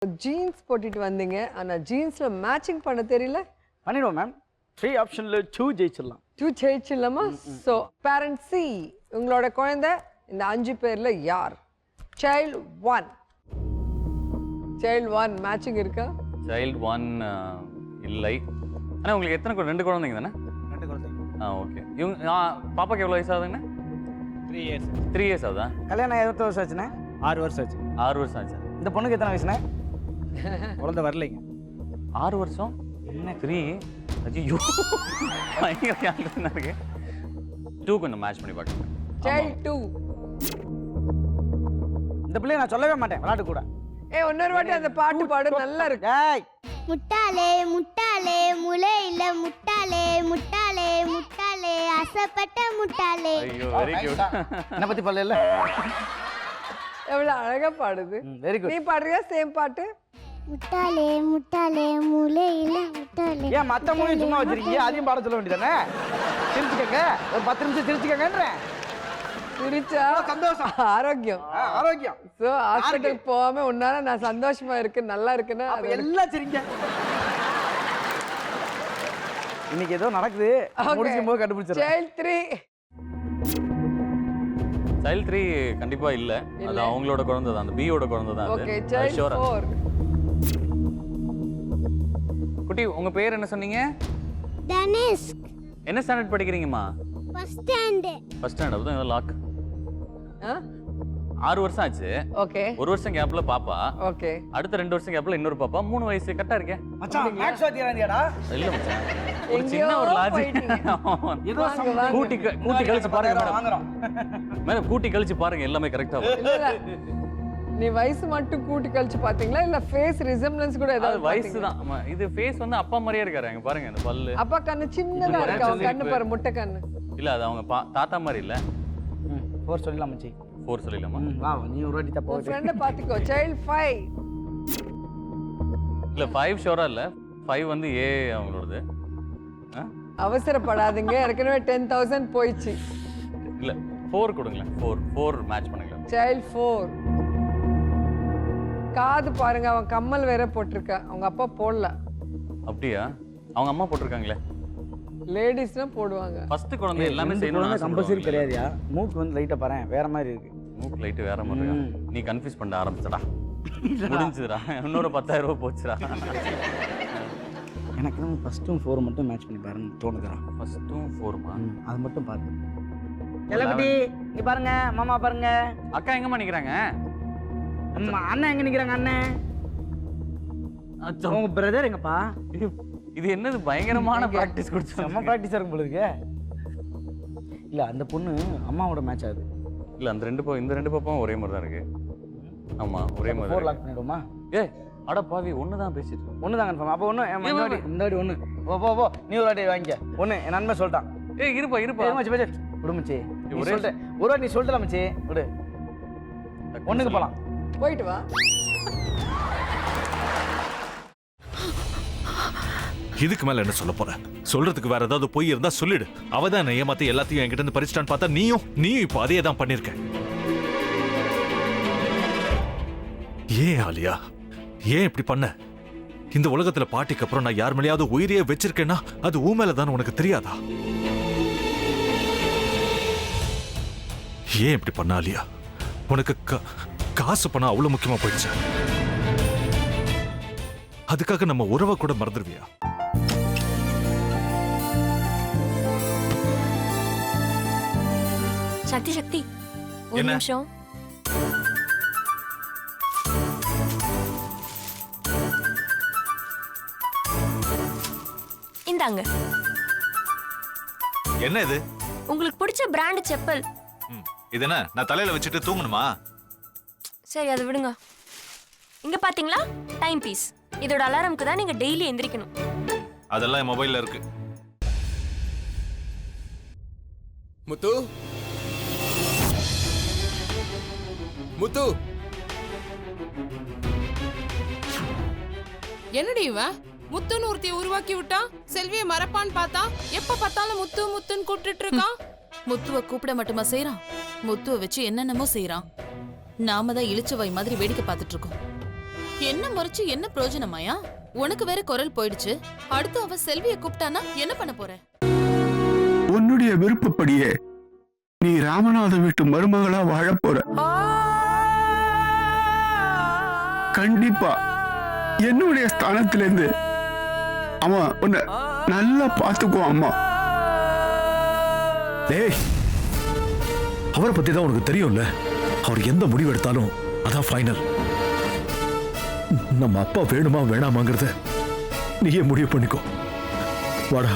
Jeans போட்டுட்டு வந்தீங்க ஆனா ஜீன்ஸ்ல மேட்சிங் பண்ண தெரியல. பண்ணிடுவோம் மேம். 3 ஆப்ஷன்ல 2 ஜெயிச்சிடலாம். 2 ஜெயிச்சிடலாமா? ஸோ பேரண்ட் சி, உங்களோட குழந்தை இந்த 5 பேர்ல யார்? சைல்ட் 1. சைல்ட் 1 மேட்சிங் இருக்கா? சைல்ட் 1 இல்லை. ஆனால் உங்களுக்கு எத்தனை 2 குழந்தைங்க தானே? 2 குழந்தைங்க. ஓகே. இவங்க பாப்பாக்கு எவ்வளோ வயசு ஆகுதுங்கண்ணா? 3 இயர்ஸ். 3 இயர்ஸ் ஆகுதா? கல்யாணம் எத்தனை வருஷம் ஆச்சுண்ணே? 6 வருஷம் ஆச்சு. 6 வருஷம் ஆச்சு. இந்த பொண்ணுக்கு எத்தனை வயசுண்ணே? குழந்தை வரலைங்க. 6 வருஷம் என்ன 3? ஐயோ பயங்கர ஞாபகம் இருக்கு. 2 கொஞ்சம் மேட்ச் பண்ணி பார்க்கணும். சைல்ட் 2. இந்த பிள்ளைய நான் சொல்லவே மாட்டேன் விளையாட்டு கூட. இன்னொரு வாட்டி அந்த பாட்டு பாடு, நல்லா இருக்கு. ஏய் முட்டாளே முட்டாளே முளை இல்ல முட்டாளே முட்டாளே முட்டாளே ஆசைப்பட்ட முட்டாளே. ஐயோ வெரி குட். என்ன பத்தி பல்ல இல்ல. எவ்வளவு அழகா பாடுது. Very good. நீ பாடுறியா சேம் பாட்டு? முட்டாளே முட்டாளே முளை இல்ல முட்டாளே. ஏன் மத்த மூணையும் சும்மா வச்சிருக்கீங்க? அதையும் பாட சொல்ல வேண்டியதானே? சிரிச்சுக்கங்க, ஒரு 10 நிமிஷம் சிரிச்சுக்கங்கன்றேன். சிரிச்சா சந்தோஷம், ஆரோக்கியம். ஆரோக்கியம். ஸோ ஹாஸ்பிட்டல் போகாம உன்னால நான் சந்தோஷமா இருக்கு, நல்லா இருக்குன்னா அப்ப எல்லாம் சிரிங்க. இன்னைக்கு ஏதோ நடக்குது, முடிக்கும் போது கண்டுபிடிச்சிடலாம். சைல்ட் 3. சைல்ட் 3 கண்டிப்பா இல்ல. அது அவங்களோட குழந்தை தான், அந்த பியோட குழந்தை தான் ஓகே அது. சைல்ட் ஷூரா. 4. குட்டி உங்க பேர் என்ன சொன்னீங்க? தனேஷ் என்ன ஸ்டாண்டர்ட் படிக்கிறீங்கம்மா? First stand. ஃபர்ஸ்ட் ஸ்டாண்டர்ட் தான். ஏதோ லாக். 6 வருஷம் ஆச்சு. ஓகே 1 வருஷம் கேப்ல பாப்பா, ஓகே. அடுத்த 2 வருஷம் கேப்ல இன்னொரு பாப்பா, 3 வயசு. கரெக்டா இருக்கே? மச்சான் மேக்ஸ் வாத்தியாராண்டியாடா? இல்ல மச்சான், ஒரு எங்கேயோ சின்ன ஒரு லாஜிக். ஏதோ வாங்க, வாங்க. கூட்டி கழிச்சு பாருங்க மேடம். வாங்குறோம். மேடம் கூட்டி கழிச்சு பாருங்க, எல்லாமே கரெக்டா வரும். இல்ல இல்ல, நீ வயசு மட்டும் கூட்டி கழிச்சு பாத்தீங்களா இல்ல ஃபேஸ் ரிசெம்பிளன்ஸ் கூட அது ஏதாவது வயசு பாத்தீங்களா? தான். ஆமா, இது ஃபேஸ் வந்து அப்பா மாதிரியே இருக்காரு. அங்க பாருங்க இந்த பல்லு. அப்பா கண்ணு சின்னதா இருக்கு, அவன் கண்ணு பாரு, முட்டை கண்ணு. இல்ல அது அவங்க தாத்தா மாதிரி இல்ல. 4 சொல்லலாம் மச்சி. 4 சொல்லிடலாமா? வா நீ ஒரு வாட்டி தப்பா உன் ஃப்ரெண்ட பாத்துக்கோ. சைல்ட் 5. இல்ல 5 ஷோரா இல்ல. 5 வந்து ஏ அவங்களோடது. அவசரப்படாதீங்க, ஏற்கனவே 10,000 போயிடுச்சு. இல்ல 4 கொடுங்களேன். 4 மேட்ச் பண்ணுங்க. சைல்ட் 4. காது பாருங்க, அவன் கம்மல் வேற போட்டிருக்கா, அவங்க அப்பா போடல. அப்படியா? அவங்க அம்மா போட்டிருக்காங்களே. லேடிஸ்னா போடுவாங்க. ஃபர்ஸ்ட் குழந்தை எல்லாமே ரெண்டு செய்யணும். குழந்தை கம்பல்சரி கிடையாதுயா. மூக்கு வந்து லைட்டா பாறேன் வேற மாதிரி இருக்கு. மூக்கு லைட் வேற மாதிரி இருக்கா? நீ கன்ஃபியூஸ் பண்ண ஆரம்பிச்சடா. முடிஞ்சுடா. இன்னொரு 10,000 ரூபாய் போச்சுடா. எனக்கு ஃபர்ஸ்ட்டும் 4 மட்டும் மேட்ச் பண்ணி பாருன்னு தோணுதுடா. ஃபர்ஸ்ட்டும் 4மா? அது மட்டும் பாரு. எலகுட்டி இங்க பாருங்க, மாமா பாருங்க. அக்கா எங்கம்மா நிக்கிறாங்க? அம்மா அண்ணன் எங்க நிக்கிறாங்க? அண்ணன் அச்சோ. உங்க பிரதர் எங்கப்பா? இது என்னது பயங்கரமான பிராக்டிஸ் கொடுத்து. செம்ம பிராக்டிஸா இருக்கும் போல இருக்கு. இல்ல அந்த பொண்ணு அம்மாவோட மேட்ச் ஆகுது. இல்ல அந்த இந்த 2 பாப்பாவும் ஒரே மாதிரி தான் இருக்கு. ஆமா ஒரே மாதிரி 4 தான் லாக் பண்ணிடுவோமா? ஏய் அட பாவி, ஒண்ணு தான் பேசிட்டு இருக்கோம். ஒண்ணு தான் கன்ஃபார்ம். அப்ப ஒண்ணு இந்த வாட்டி ஒண்ணு. போ நீ ஒரு வாட்டி வாங்கிக்க. ஒண்ணு என் நண்பன் சொல்லிட்டான். ஏய் இருப்பா ஏய் மச்சி பேசு. விடு மச்சி. நீ ஒரே சொல்லிட்ட. ஒரு வாட்டி நீ சொல்லிட்டல மச்சி. விடு. ஒண்ணுக்கு போலாம். போயிட்டு வா. இதுக்கு மேல என்ன சொல்ல போற? சொல்றதுக்கு வேற ஏதாவது பொய் இருந்தா சொல்லிடு. அவதான் என்ன ஏமாத்தி எல்லாத்தையும் என்கிட்ட இருந்து பறிச்சிட்டான்னு பார்த்தா நீயும் இப்ப அதே தான் பண்ணிருக்க. ஏன் ஆலியா, ஏன் இப்படி பண்ண? இந்த உலகத்துல பாட்டிக்கு அப்புறம் நான் யார் மேலேயாவது உயிரியே வச்சிருக்கேன்னா அது ஊ மேலதான் உனக்கு தெரியாதா? ஏன் இப்படி பண்ண ஆலியா? உனக்கு காசு பணம் அவ்வளவு முக்கியமா போயிடுச்சு. அதுக்காக நம்ம உறவை கூட மறந்துடுவியா? சக்தி ஒரு என்ன? நிமிஷம். இந்தாங்க. என்ன இது? உங்களுக்கு பிடிச்ச பிராண்ட் செப்பல். இது என்ன நான் தலையில வச்சுட்டு தூங்கணுமா? சரி அதை விடுங்க. இங்க பாத்தீங்களா, டைம் பீஸ். இதோட அலாரம்க்கு தான் நீங்க டெய்லி எந்திரிக்கணும். அதெல்லாம் என் மொபைல்ல இருக்கு. முத்து முத்து, என்னடி இவன் முத்துன்னு ஒருத்தைய உருவாக்கி விட்டான். செல்வியை மறப்பான்னு பார்த்தா எப்ப பார்த்தாலும் முத்து முத்துன்னு கூப்பிட்டு இருக்கான். முத்துவை கூப்பிட மட்டுமா செய்யறான், முத்துவை வச்சு என்னென்னமோ செய்யறான். நாம தான் இழிச்சவாய் மாதிரி வேடிக்கை பார்த்துட்டு இருக்கோம். என்ன முறைச்சு என்ன பிரயோஜனமாயா? உனக்கு வேற குரல் போயிடுச்சு. அடுத்து அவ செல்வியை கூப்பிட்டானா என்ன பண்ண போற? உன்னுடைய விருப்பப்படியே நீ ராமநாத வீட்டு மருமகளா வாழ போற. கண்டிப்பா என்னுடைய ஸ்தானத்திலிருந்து அவன் உன்னை நல்லா பார்த்துக்குவான் அம்மா. டேய், அவரை பத்தி தான் உனக்கு தெரியும்ல. அவர் எந்த முடிவு எடுத்தாலும் அதான் ஃபைனல். நம்ம அப்பா வேணுமா வேணாமாங்கிறத நீயே முடிவு பண்ணிக்கோ. வாடா.